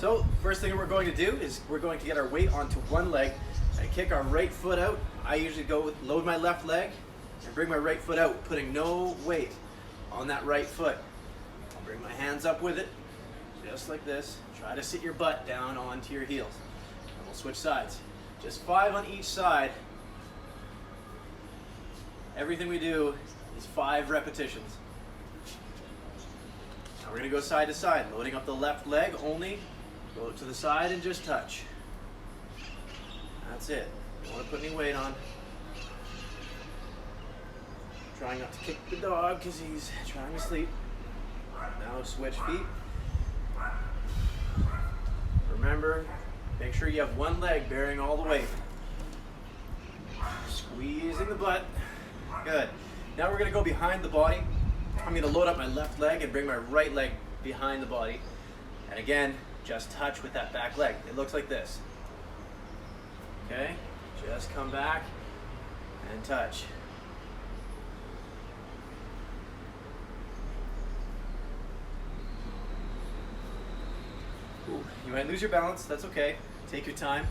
So first thing we're going to do is we're going to get our weight onto one leg and kick our right foot out. I usually load my left leg and bring my right foot out, putting no weight on that right foot. I'll bring my hands up with it, just like this. Try to sit your butt down onto your heels. And we'll switch sides. Just 5 on each side. Everything we do is 5 repetitions. Now we're going to go side to side, loading up the left leg only. Go to the side and just touch. That's it. Don't want to put any weight on. Trying not to kick the dog because he's trying to sleep. Now switch feet. Remember, make sure you have one leg bearing all the weight. Squeezing the butt. Good. Now we're going to go behind the body. I'm going to load up my left leg and bring my right leg behind the body. And again, just touch with that back leg. It looks like this. Okay? Just come back and touch. Ooh, you might lose your balance. That's okay. Take your time.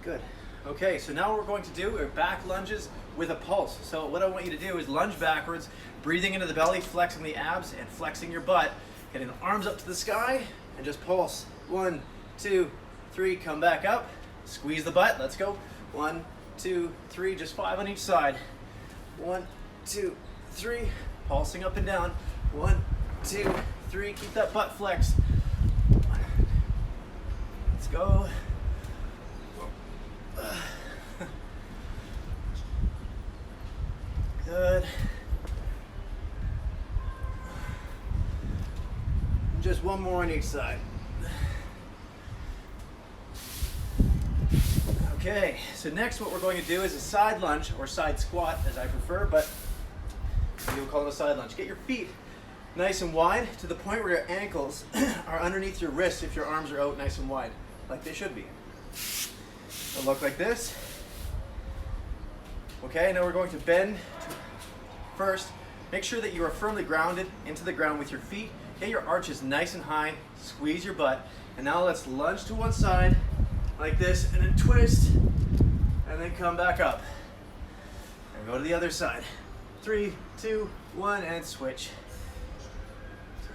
Good. Okay, so now what we're going to do are back lunges with a pulse. So what I want you to do is lunge backwards, breathing into the belly, flexing the abs and flexing your butt, getting the arms up to the sky and just pulse. 1, 2, 3, come back up, squeeze the butt, let's go. 1, 2, 3, just 5 on each side. 1, 2, 3, pulsing up and down. 1, 2, 3, keep that butt flexed. Let's go. Good. Just one more on each side. Okay, so next what we're going to do is a side lunge, or side squat as I prefer, but you'll call it a side lunge. Get your feet nice and wide to the point where your ankles are underneath your wrists if your arms are out nice and wide, like they should be. It'll look like this. Okay, now we're going to bend. First, make sure that you are firmly grounded into the ground with your feet. Get your arches nice and high, squeeze your butt, and now let's lunge to one side like this, and then twist, and then come back up. And go to the other side. 3, 2, 1, and switch.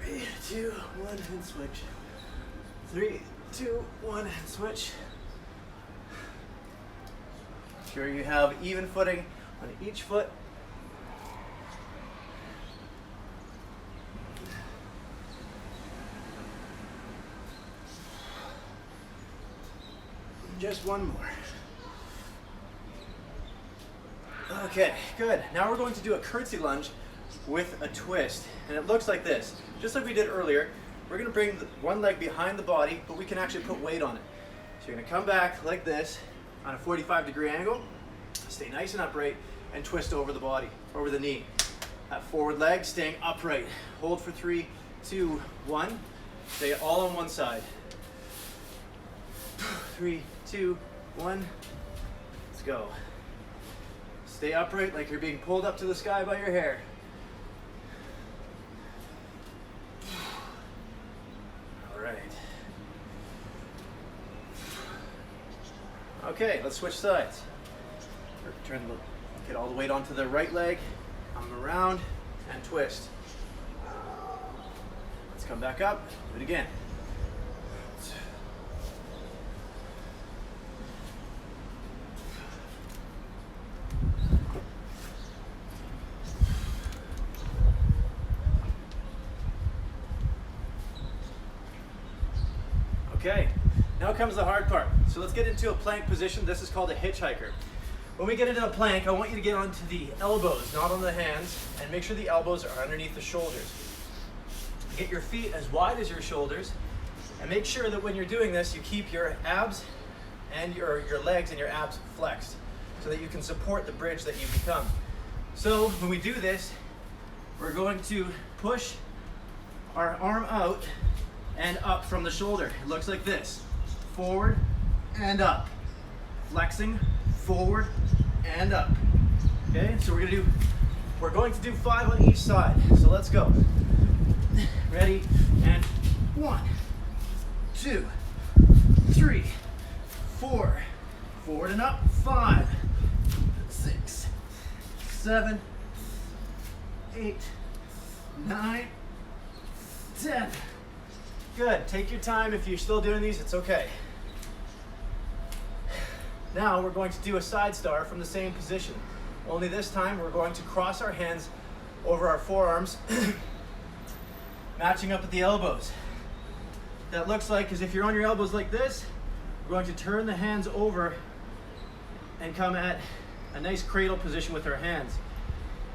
3, 2, 1, and switch. 3, 2, 1, and switch. Make sure you have even footing on each foot. Just one more. Okay, good. Now we're going to do a curtsy lunge with a twist. And it looks like this. Just like we did earlier, we're going to bring one leg behind the body, but we can actually put weight on it. So you're going to come back like this on a 45-degree angle, stay nice and upright, and twist over the body, over the knee. That forward leg staying upright. Hold for 3, 2, 1. Stay all on one side. 3, 2, 1. Let's go. Stay upright like you're being pulled up to the sky by your hair. All right. Okay, let's switch sides. Get all the weight onto the right leg, come around, and twist. Let's come back up, do it again. Okay, now comes the hard part. So let's get into a plank position. This is called a hitchhiker. When we get into a plank, I want you to get onto the elbows, not on the hands, and make sure the elbows are underneath the shoulders. Get your feet as wide as your shoulders, and make sure that when you're doing this, you keep your abs and your legs and your abs flexed so that you can support the bridge that you become. So when we do this, we're going to push our arm out and up from the shoulder. It looks like this. Forward and up. Flexing, forward and up. Okay, so we're going to do 5 on each side. So let's go. Ready, and 1, 2, 3, 4, forward and up, 5, 6, 7, 8, 9, 10. Good, take your time. If you're still doing these, it's okay. Now we're going to do a side star from the same position. Only this time we're going to cross our hands over our forearms, matching up at the elbows. That looks like is if you're on your elbows like this, we're going to turn the hands over and come at a nice cradle position with our hands.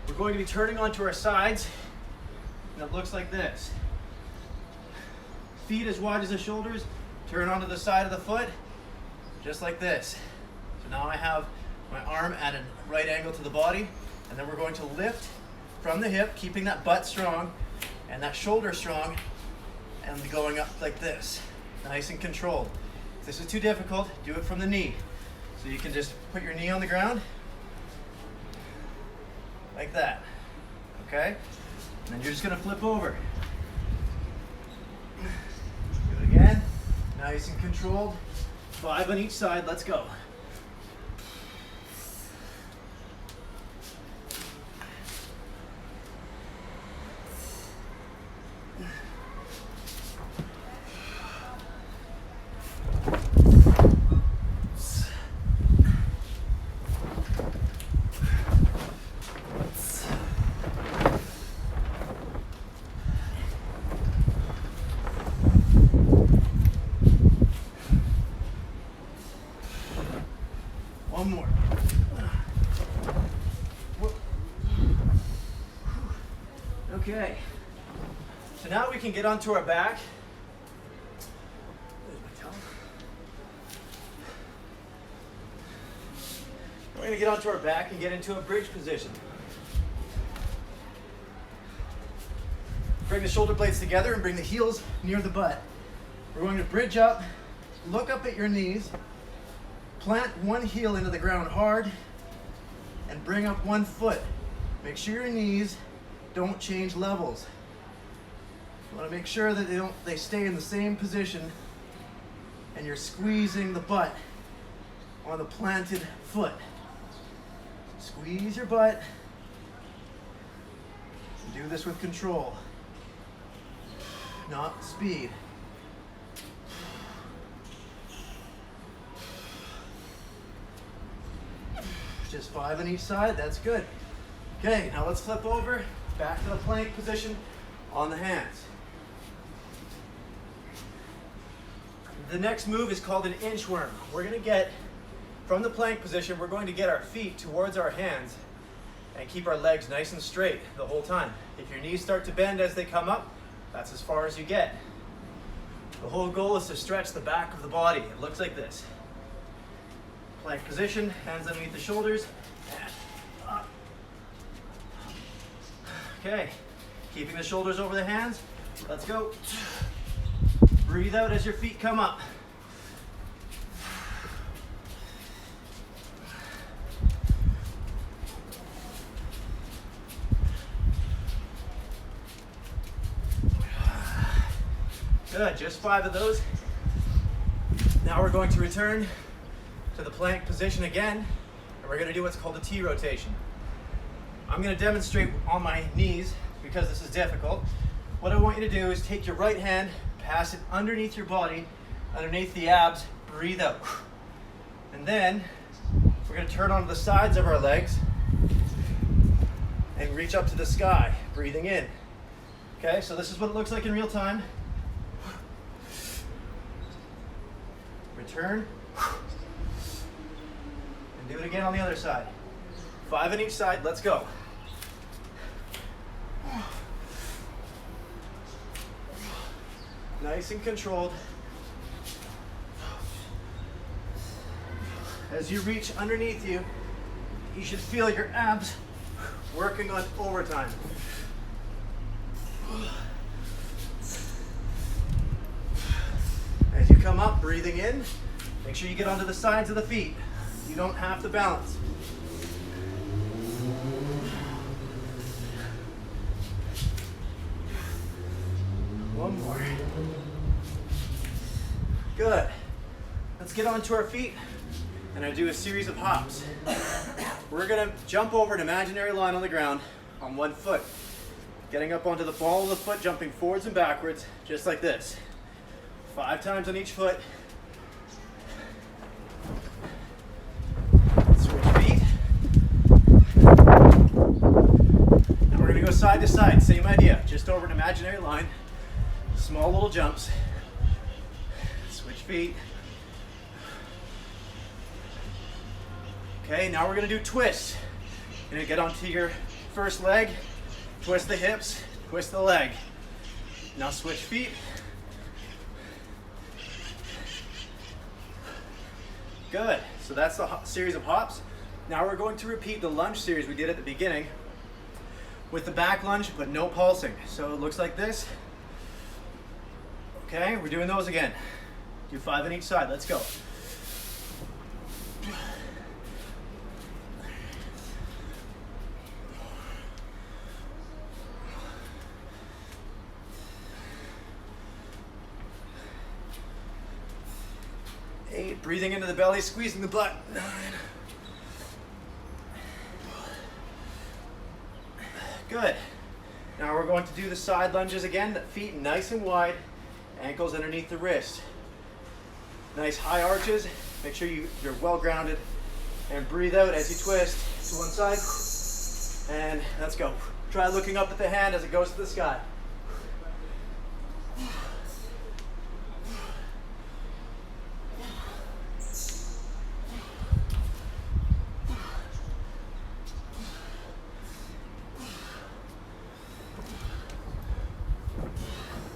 We're going to be turning onto our sides, and it looks like this. Feet as wide as the shoulders, turn onto the side of the foot, just like this. So now I have my arm at a right angle to the body, and then we're going to lift from the hip, keeping that butt strong and that shoulder strong, and going up like this, nice and controlled. If this is too difficult, do it from the knee. So you can just put your knee on the ground, like that, okay? And then you're just gonna flip over. Do it again, nice and controlled. 5 on each side, let's go. One more. Okay. So now we can get onto our back. There's my towel. We're going to get onto our back and get into a bridge position. Bring the shoulder blades together and bring the heels near the butt. We're going to bridge up, look up at your knees, plant one heel into the ground hard, and bring up one foot. Make sure your knees don't change levels. You want to make sure that they stay in the same position, and you're squeezing the butt on the planted foot. Squeeze your butt. And do this with control, not speed. Just 5 on each side, that's good. Okay, now let's flip over, back to the plank position on the hands. The next move is called an inchworm. We're gonna get, from the plank position, we're going to get our feet towards our hands and keep our legs nice and straight the whole time. If your knees start to bend as they come up, that's as far as you get. The whole goal is to stretch the back of the body. It looks like this. Plank position, hands underneath the shoulders, and up. Okay, keeping the shoulders over the hands. Let's go. Breathe out as your feet come up. Good, just 5 of those. Now we're going to return to the plank position again, and we're going to do what's called a T rotation. I'm going to demonstrate on my knees because this is difficult. What I want you to do is take your right hand, pass it underneath your body, underneath the abs, breathe out. And then we're going to turn onto the sides of our legs and reach up to the sky, breathing in. Okay, so this is what it looks like in real time. Return. Do it again on the other side. 5 on each side, let's go. Nice and controlled. As you reach underneath you, you should feel your abs working on overtime. breathing in. Make sure you get onto the sides of the feet. You don't have to balance. One more. Good. Let's get onto our feet and I do a series of hops. We're gonna jump over an imaginary line on the ground on one foot. Getting up onto the ball of the foot, jumping forwards and backwards, just like this. 5 times on each foot. Switch feet. And we're gonna go side to side, same idea, just over an imaginary line. Small little jumps. Switch feet. Okay, now we're gonna do twists. You're gonna get onto your first leg, twist the hips, twist the leg. Now switch feet. Good, so that's the series of hops. Now we're going to repeat the lunge series we did at the beginning with the back lunge, but no pulsing. So it looks like this. Okay, we're doing those again. Do 5 on each side, let's go. Breathing into the belly, squeezing the butt. 9. Good. Now we're going to do the side lunges again. Feet nice and wide, ankles underneath the wrist. Nice high arches. Make sure you're well grounded. And breathe out as you twist to one side. And let's go. Try looking up at the hand as it goes to the sky.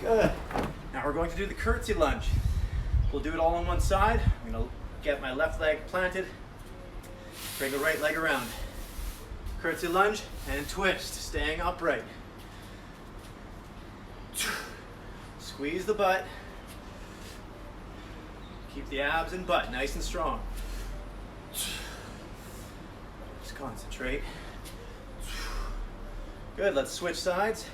Good. Now we're going to do the curtsy lunge. We'll do it all on one side. I'm going to get my left leg planted, bring the right leg around. Curtsy lunge and twist, staying upright. Squeeze the butt. Keep the abs and butt nice and strong. Just concentrate. Good, let's switch sides.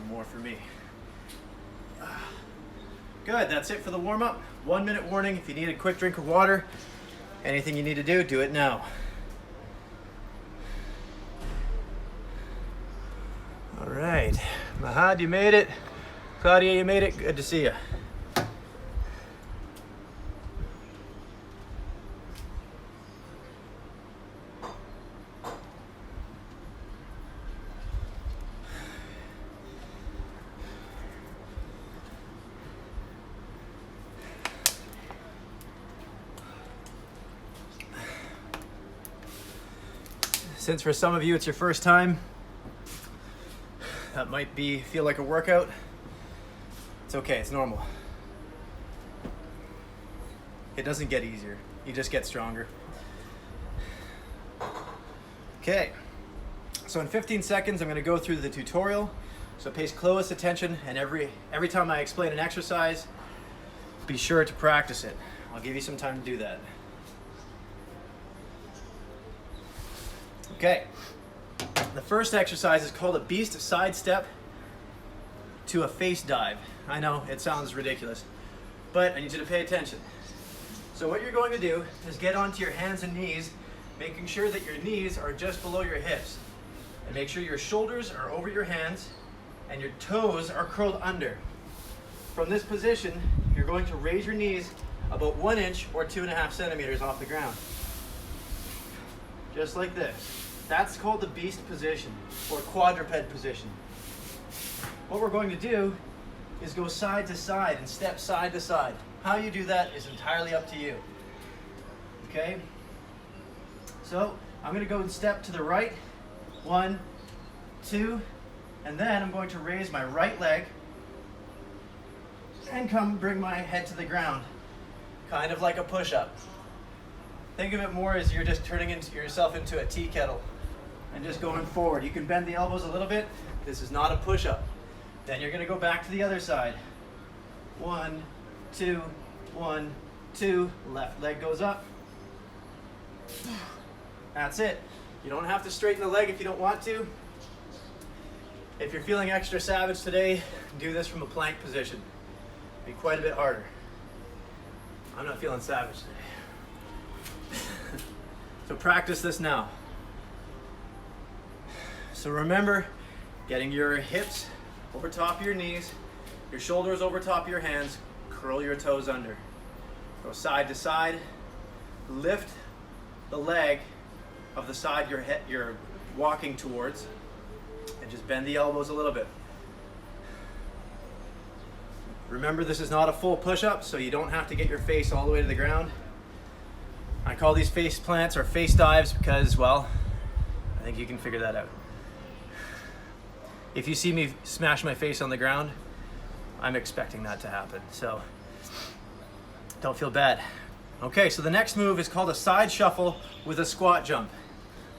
More for me. Good, that's it for the warm-up. 1 minute warning. If you need a quick drink of water, anything you need to do it now. All right, Mahad, you made it. Claudia, you made it. Good to see you. Since for some of you it's your first time, that might feel like a workout. It's okay, it's normal. It doesn't get easier, you just get stronger. Okay, so in 15 seconds I'm going to go through the tutorial, so pay close attention, and every time I explain an exercise, be sure to practice it. I'll give you some time to do that. Okay, the first exercise is called a beast side step to a face dive. I know, it sounds ridiculous, but I need you to pay attention. So what you're going to do is get onto your hands and knees, making sure that your knees are just below your hips. And make sure your shoulders are over your hands and your toes are curled under. From this position, you're going to raise your knees about 1 inch or 2.5 centimeters off the ground. Just like this. That's called the beast position or quadruped position. What we're going to do is go side to side and step side to side. How you do that is entirely up to you. Okay? So I'm going to go and step to the right. 1, 2, and then I'm going to raise my right leg and bring my head to the ground. kind of like a push-up. Think of it more as you're just turning yourself into a tea kettle and just going forward. You can bend the elbows a little bit. This is not a push-up. Then you're going to go back to the other side. 1, 2, 1, 2. Left leg goes up. That's it. You don't have to straighten the leg if you don't want to. If you're feeling extra savage today, do this from a plank position. Be quite a bit harder. I'm not feeling savage today. So practice this now. So remember, getting your hips over top of your knees, your shoulders over top of your hands, curl your toes under. Go side to side, lift the leg of the side you're walking towards, and just bend the elbows a little bit. Remember, this is not a full push-up, so you don't have to get your face all the way to the ground. I call these face plants or face dives because, well, I think you can figure that out. If you see me smash my face on the ground, I'm expecting that to happen, so don't feel bad. Okay, so the next move is called a side shuffle with a squat jump.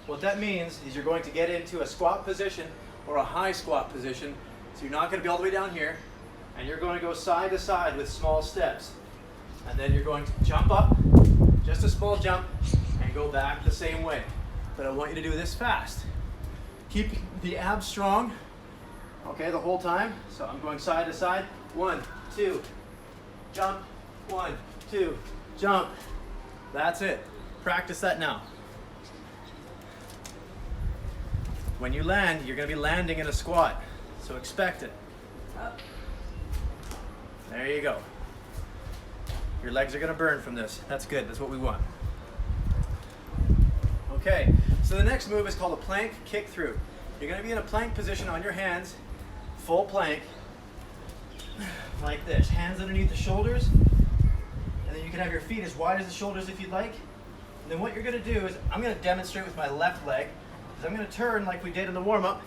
What that means is you're going to get into a squat position or a high squat position, so you're not going to be all the way down here, and you're going to go side to side with small steps. And then you're going to jump up, just a small jump, and go back the same way. But I want you to do this fast. Keep the abs strong, okay, the whole time. So I'm going side to side. 1, 2, jump, 1, 2, jump. That's it. Practice that now. When you land, you're going to be landing in a squat, so expect it. Up. There you go. Your legs are going to burn from this. That's good. That's what we want. Okay, so the next move is called a plank kick through. You're going to be in a plank position on your hands, full plank, like this. Hands underneath the shoulders, and then you can have your feet as wide as the shoulders if you'd like. And then what you're going to do is, I'm going to demonstrate with my left leg, is I'm going to turn like we did in the warm-up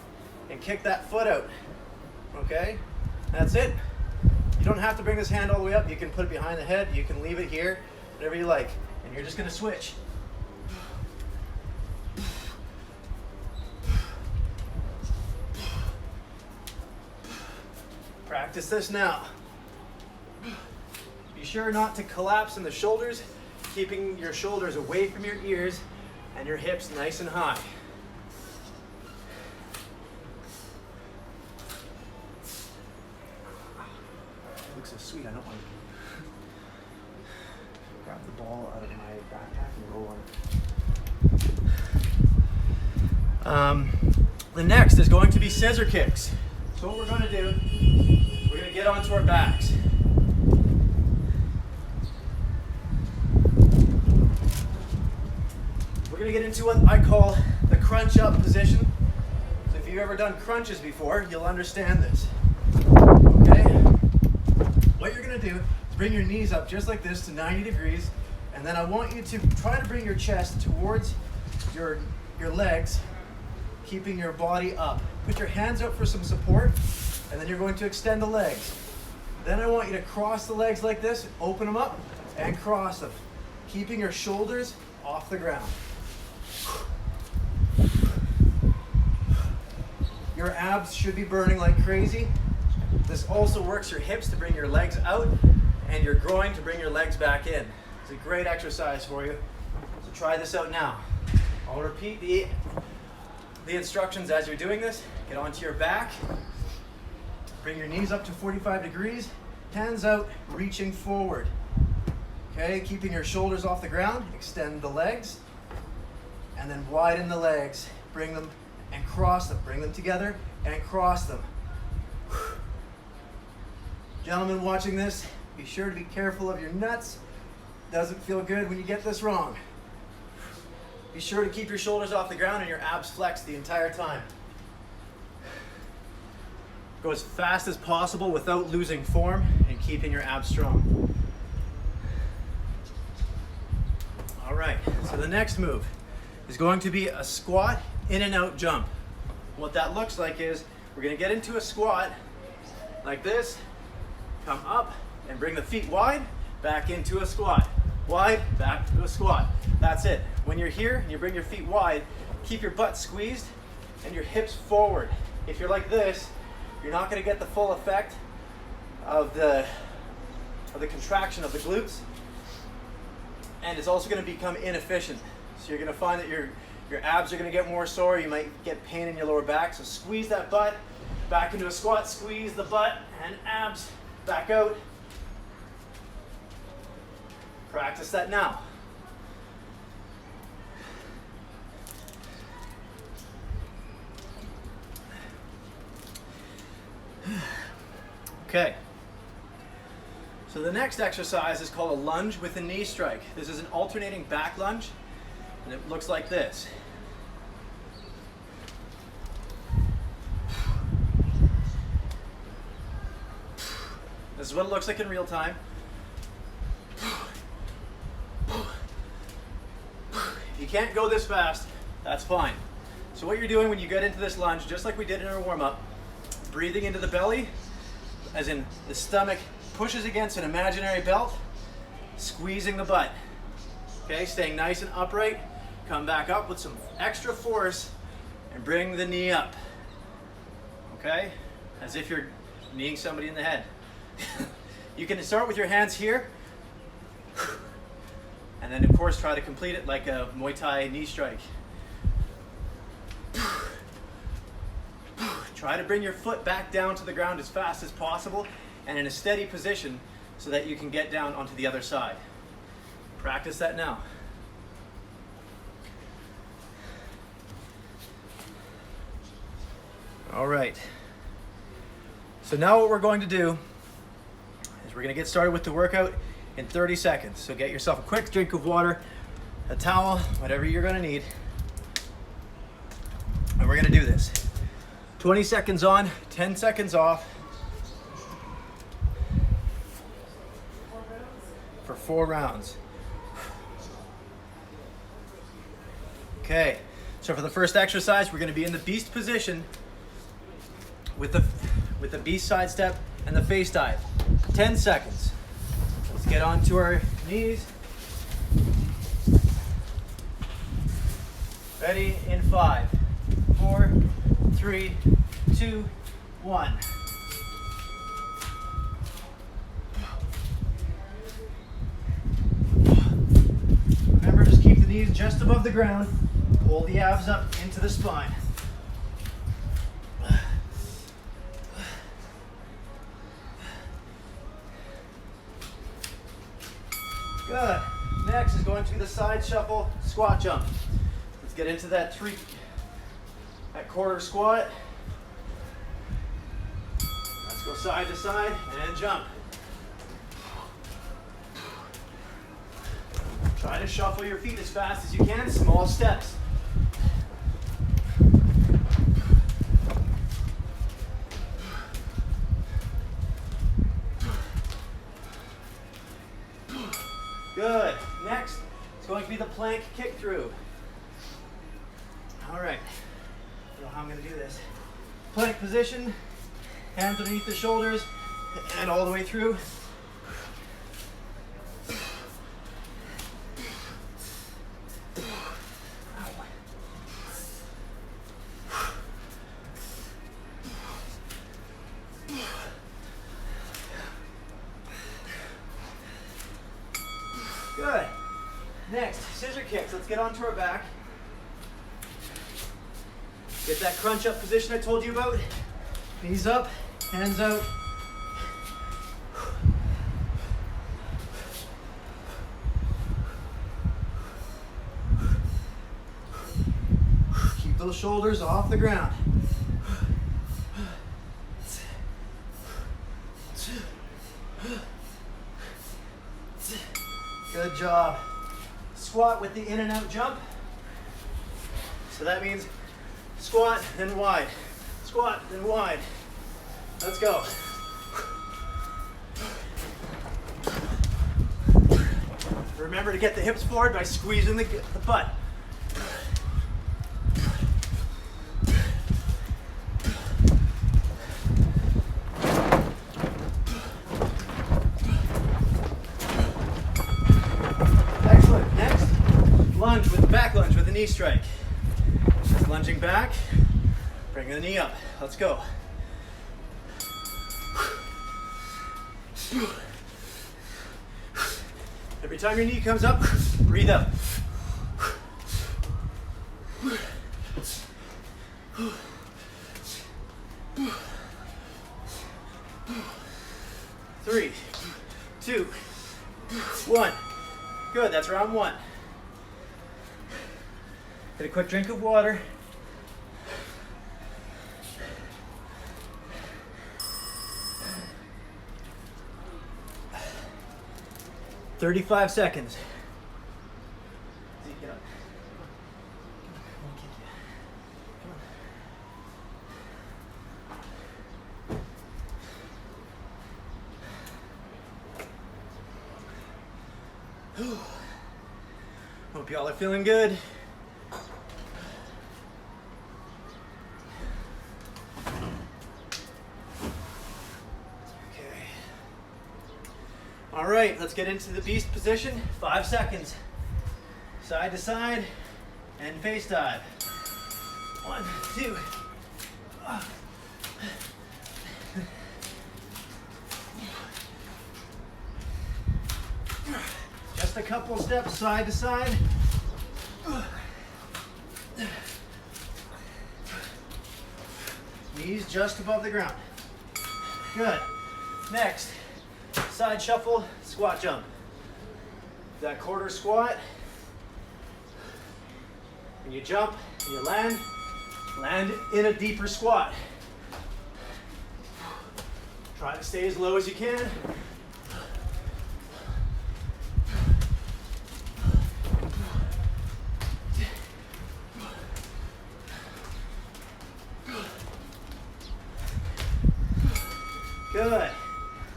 and kick that foot out. Okay? That's it. You don't have to bring this hand all the way up. You can put it behind the head. You can leave it here, whatever you like. And you're just going to switch. Practice this now. Be sure not to collapse in the shoulders, keeping your shoulders away from your ears and your hips nice and high. Looks so sweet, I don't want to grab the ball out of my backpack and roll on it. The next is going to be scissor kicks. So what we're going to do, we're going to get onto our backs. We're going to get into what I call the crunch up position. So if you've ever done crunches before, you'll understand this. Okay? What you're going to do is bring your knees up just like this to 90 degrees, and then I want you to try to bring your chest towards your legs, keeping your body up. Put your hands up for some support, and then you're going to extend the legs. Then I want you to cross the legs like this, open them up, and cross them, keeping your shoulders off the ground. Your abs should be burning like crazy. This also works your hips to bring your legs out and your groin to bring your legs back in. It's a great exercise for you. So try this out now. I'll repeat the instructions as you're doing this. Get onto your back. Bring your knees up to 45 degrees. Hands out, reaching forward. Okay, keeping your shoulders off the ground. Extend the legs. And then widen the legs. Bring them and cross them. Bring them together and cross them. Gentlemen watching this, be sure to be careful of your nuts. Doesn't feel good when you get this wrong. Be sure to keep your shoulders off the ground and your abs flexed the entire time. Go as fast as possible without losing form and keeping your abs strong. All right, so the next move is going to be a squat in and out jump. What that looks like is we're going to get into a squat like this, come up and bring the feet wide, back into a squat. Wide, back to a squat. That's it. When you're here and you bring your feet wide, keep your butt squeezed and your hips forward. If you're like this, you're not going to get the full effect of the contraction of the glutes, and it's also going to become inefficient. So you're going to find that your abs are going to get more sore. You might get pain in your lower back. So squeeze that butt back into a squat. Squeeze the butt and abs back out. Practice that now. Okay. So the next exercise is called a lunge with a knee strike. This is an alternating back lunge, and it looks like this. This is what it looks like in real time. If you can't go this fast, that's fine. So what you're doing when you get into this lunge, just like we did in our warm-up, breathing into the belly, as in the stomach pushes against an imaginary belt, squeezing the butt. Okay, staying nice and upright. Come back up with some extra force and bring the knee up. Okay, as if you're kneeing somebody in the head. You can start with your hands here, and then of course try to complete it like a Muay Thai knee strike. Try to bring your foot back down to the ground as fast as possible and in a steady position so that you can get down onto the other side. Practice that now. All right. So now what we're going to do is we're going to get started with the workout in 30 seconds. So get yourself a quick drink of water, a towel, whatever you're going to need. And we're going to do this. 20 seconds on, 10 seconds off for 4 rounds. Okay, so for the first exercise, we're going to be in the beast position with the beast side step and the face dive. 10 seconds. Let's get onto our knees. Ready in 5, 4, 3, 2, 1. Remember, just keep the knees just above the ground. Pull the abs up into the spine. Good. Next is going to be the side shuffle squat jump. Let's get into that quarter squat. Let's go side to side and jump. Try to shuffle your feet as fast as you can, small steps. Good. Next, it's going to be the plank kick through. All right. I don't know how I'm going to do this. Plank position, hands underneath the shoulders, and all the way through. Good. Next, scissor kicks. Let's get onto our back. Get that crunch up position I told you about. Knees up, hands out. Keep those shoulders off the ground. Good job. Squat with the in and out jump. So that means squat, then wide. Squat, then wide. Let's go. Remember to get the hips forward by squeezing the butt. knee strike. Just lunging back, bring the knee up. Let's go. Every time your knee comes up, breathe out. 3, 2, 1. Good, that's round 1. Get a quick drink of water. "35 seconds. Zeke, get up. Come on, kick you. Hope y'all are feeling good. All right, let's get into the beast position. 5 seconds. Side to side and face dive. 1, 2. Just a couple steps side to side. Knees just above the ground. Good. Next. Side shuffle, squat jump. That quarter squat. When you jump, and you land in a deeper squat. Try to stay as low as you can. Good.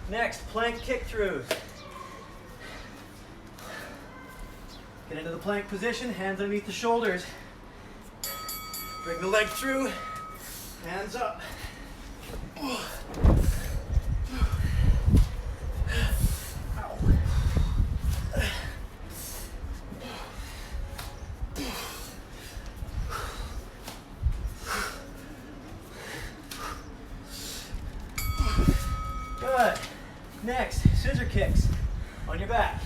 Next, plank kick throughs. Get into the plank position, hands underneath the shoulders. Bring the leg through, hands up. Ow. Good. Next, scissor kicks on your back.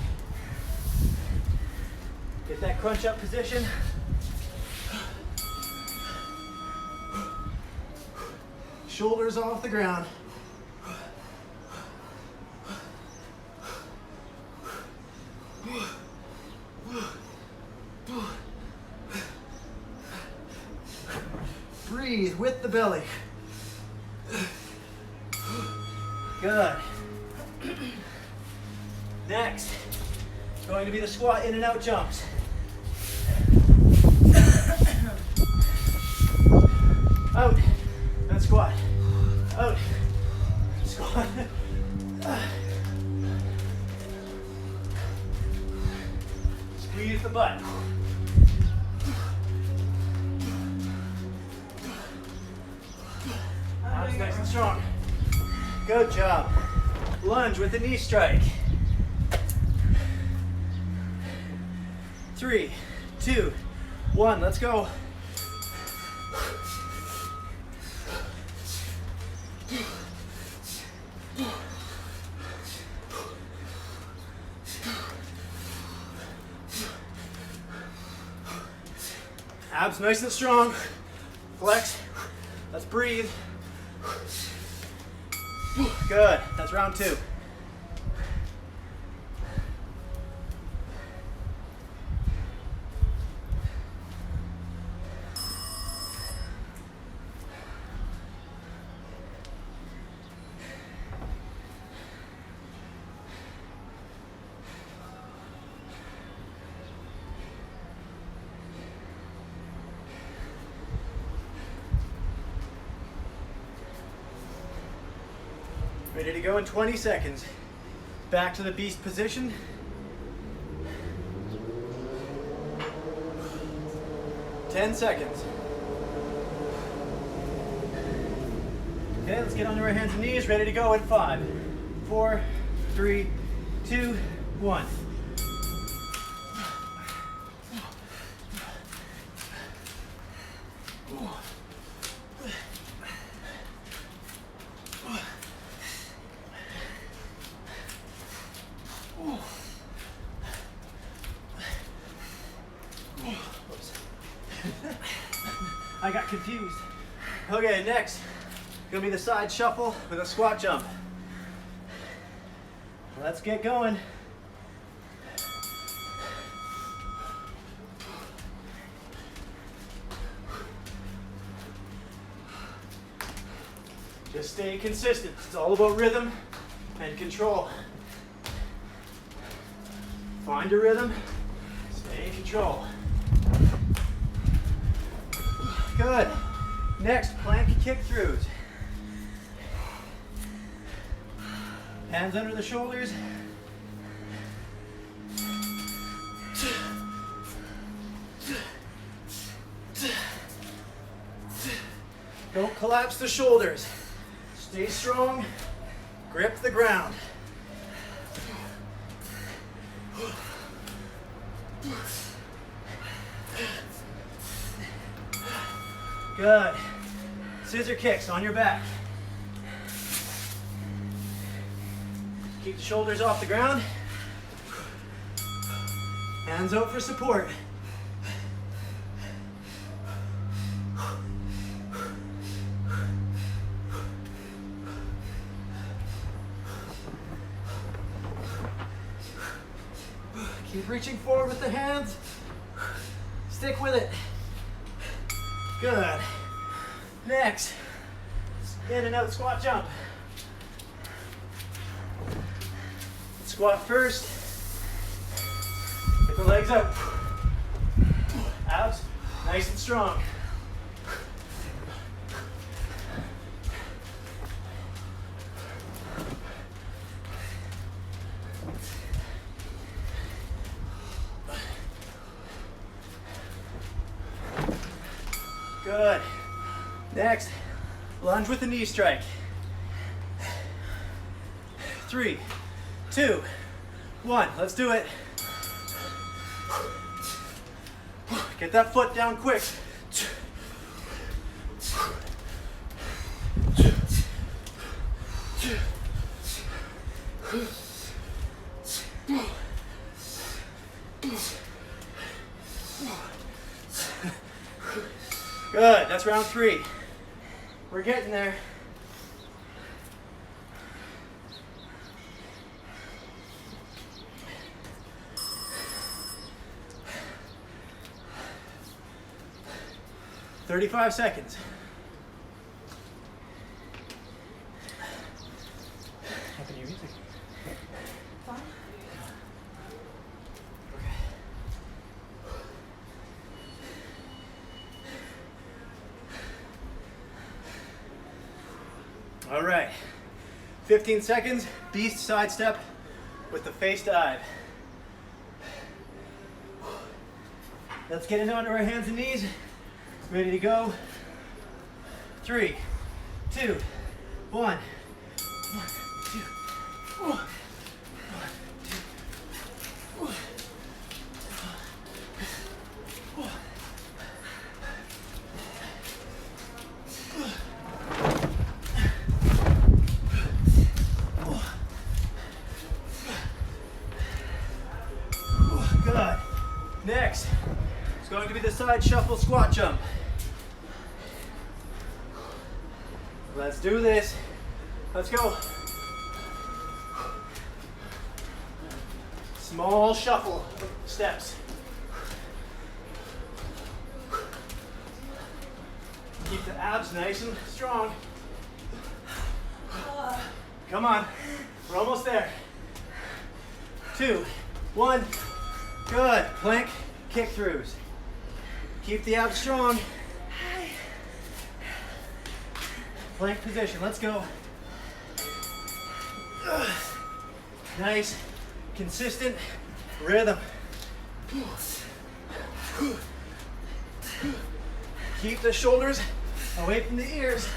Get that crunch up position. Shoulders off the ground. Breathe with the belly. Good. Next, it's going to be the squat in and out jumps. Out, and squat. Out, squat. Squeeze the butt. Abs nice and strong. Good job. Lunge with the knee strike. 3, 2, 1, let's go. Abs nice and strong. Flex. Let's breathe. Good. That's round 2. Ready to go in 20 seconds. Back to the beast position. Ten seconds. Okay, let's get onto our hands and knees. Ready to go in 5, 4, 3, 2, 1. I got confused. Okay, next, gonna be the side shuffle with a squat jump. Let's get going. Just stay consistent. It's all about rhythm and control. Find your rhythm, stay in control. Good. Next, plank kick-throughs. Hands under the shoulders. Don't collapse the shoulders. Stay strong. Grip the ground. Good. Scissor kicks on your back. Keep the shoulders off the ground. Hands out for support. Keep reaching forward with the hands. Stick with it. Good. Next, in and out squat jump. Squat first. Get the legs up. Abs nice and strong. Good. Next, lunge with a knee strike. 3, 2, 1. Let's do it. Get that foot down quick. Good, that's round 3. We're getting there. "35 seconds. How can you music? Fine. Okay. All right. 15 seconds, beast side step with the face dive. Let's get into onto our hands and knees. Ready to go. 3, 2, 1. 1, 2, 1. Good. Next, it's going to be the side shuffle squat jump. Let's do this. Let's go. Small shuffle steps. Keep the abs nice and strong. Come on. We're almost there. 2, 1. Good. Plank kick-throughs. Keep the abs strong. Plank position, let's go. Nice, consistent rhythm. Keep the shoulders away from the ears.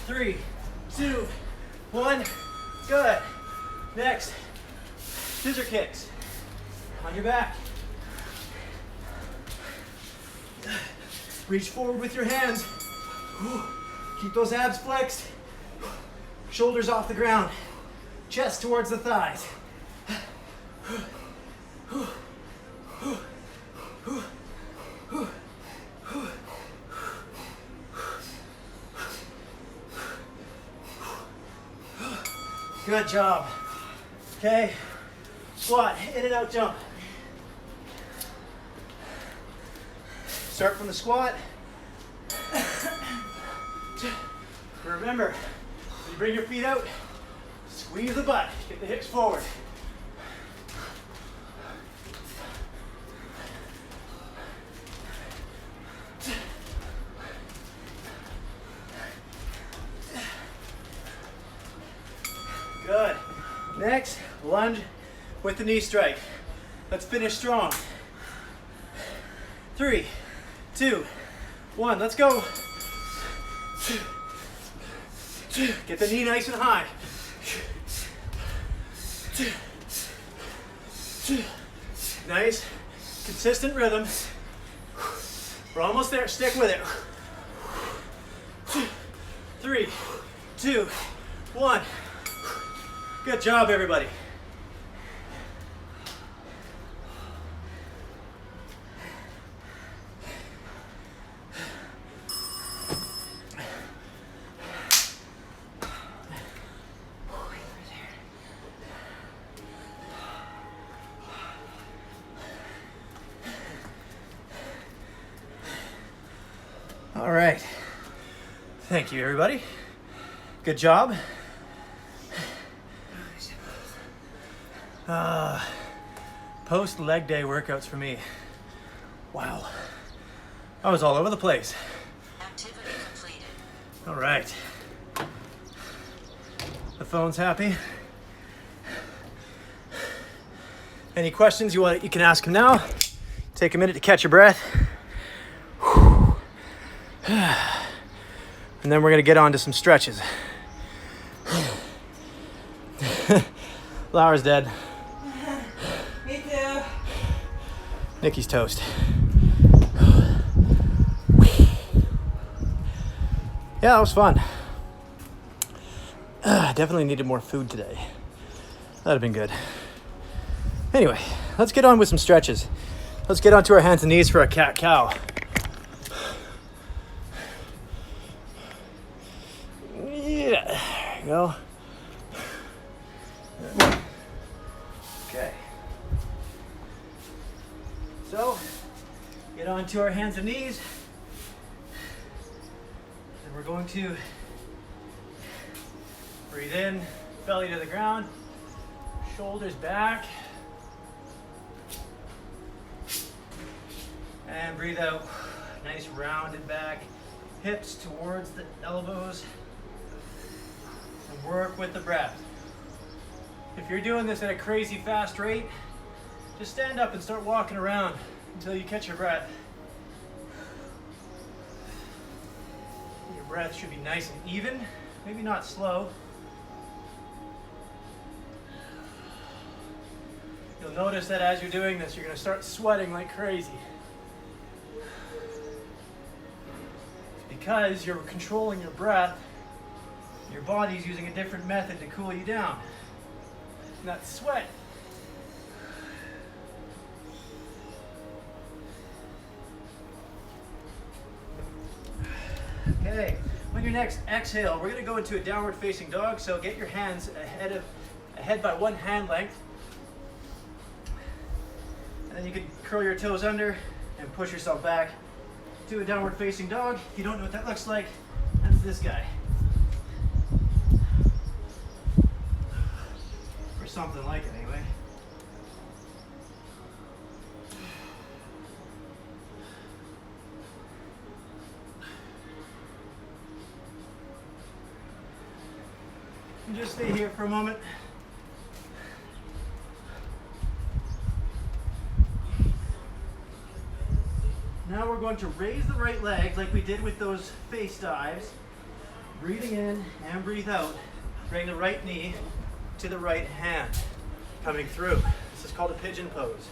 3, 2, 1, good. Next, scissor kicks on your back. Reach forward with your hands. Keep those abs flexed. Shoulders off the ground. Chest towards the thighs. Good job. Okay, squat, in and out jump. Start from the squat. Remember, when you bring your feet out, squeeze the butt, get the hips forward. Good. Next, lunge with the knee strike. Let's finish strong. 3, 2, 1, let's go. Get the knee nice and high. Nice, consistent rhythm. We're almost there, stick with it. 3, 2, 1. Good job, everybody. All right. Thank you, everybody. Good job. Post leg day workouts for me. Wow. I was all over the place. Activity completed. All right. The phone's happy. Any questions you can ask him now. Take a minute to catch your breath. And then we're gonna get on to some stretches. Laura's dead. Me too. Nikki's toast. Yeah, that was fun. Definitely needed more food today. That'd have been good. Anyway, let's get on with some stretches. Let's get onto our hands and knees for a cat-cow. Yeah, there you go. Okay. So, get onto our hands and knees. And we're going to breathe in, belly to the ground, shoulders back. And breathe out, nice rounded back, hips towards the elbows. And work with the breath. If you're doing this at a crazy fast rate, just stand up and start walking around until you catch your breath. Your breath should be nice and even, maybe not slow. You'll notice that as you're doing this, you're going to start sweating like crazy. It's because you're controlling your breath. Your body's using a different method to cool you down. And that's sweat. Okay, on your next exhale, we're going to go into a downward facing dog. So get your hands ahead by one hand length. And then you can curl your toes under and push yourself back to a downward facing dog. If you don't know what that looks like, that's this guy. Or something like it anyway. And just stay here for a moment. Now we're going to raise the right leg like we did with those face dives. Breathing in and breathe out. Bring the right knee to the right hand. Coming through. This is called a pigeon pose.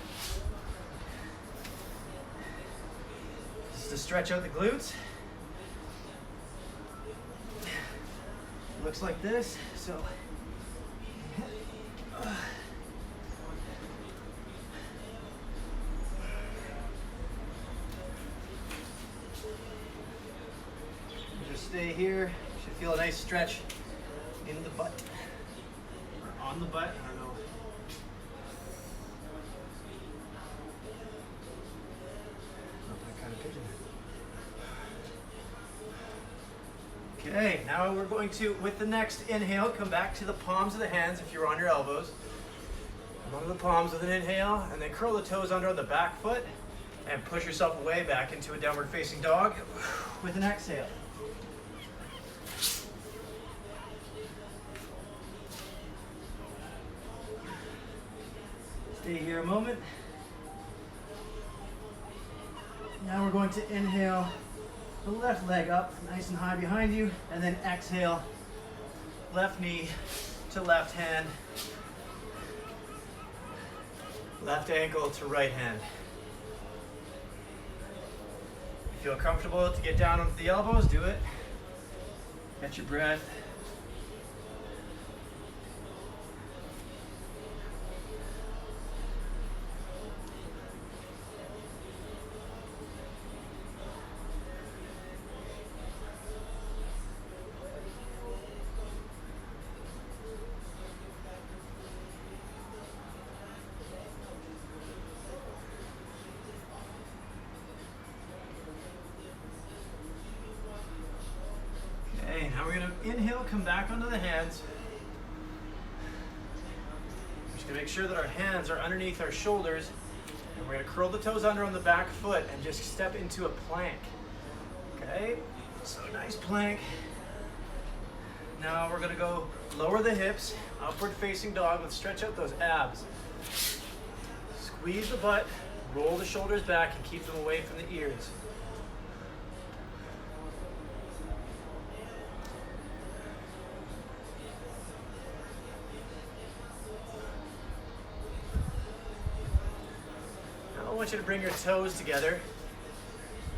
This is to stretch out the glutes. looks like this. So just stay here. Should feel a nice stretch in the butt or on the butt. I don't know. Not that kind of pigeon. Okay, now we're going to, with the next inhale, come back to the palms of the hands if you're on your elbows. Come onto the palms with an inhale, and then curl the toes under on the back foot, and push yourself away back into a downward facing dog with an exhale. Stay here a moment. Now we're going to inhale the left leg up nice and high behind you, and then exhale, left knee to left hand, left ankle to right hand. If you feel comfortable to get down onto the elbows, do it. Catch your breath. Okay, now we're going to inhale, come back onto the hands. We're just going to make sure that our hands are underneath our shoulders, and we're going to curl the toes under on the back foot and just step into a plank. Okay, so nice plank. Now we're going to go lower the hips, upward facing dog. Let's stretch out those abs. Squeeze the butt, roll the shoulders back, and keep them away from the ears. I want you to bring your toes together.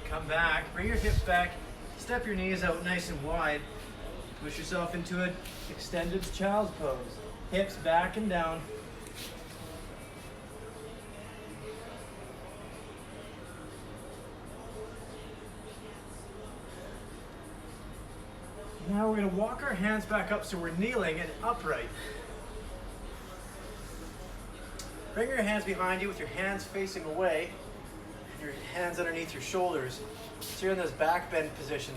Come back, bring your hips back, step your knees out nice and wide. Push yourself into an extended child's pose. Hips back and down. Now we're going to walk our hands back up so we're kneeling and upright. Bring your hands behind you with your hands facing away and your hands underneath your shoulders. So you're in this back bend position.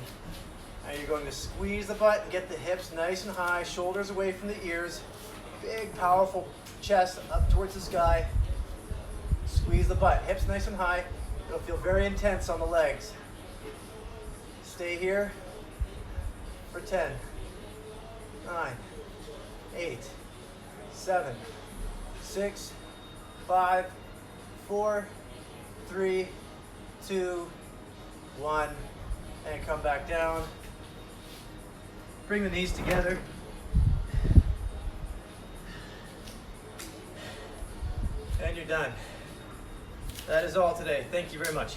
Now you're going to squeeze the butt and get the hips nice and high, shoulders away from the ears. Big, powerful chest up towards the sky. Squeeze the butt, hips nice and high. It'll feel very intense on the legs. Stay here for 10, 9, 8, 7, 6, 5, 4, 3, 2, 1, and come back down. Bring the knees together. And you're done. That is all today. Thank you very much.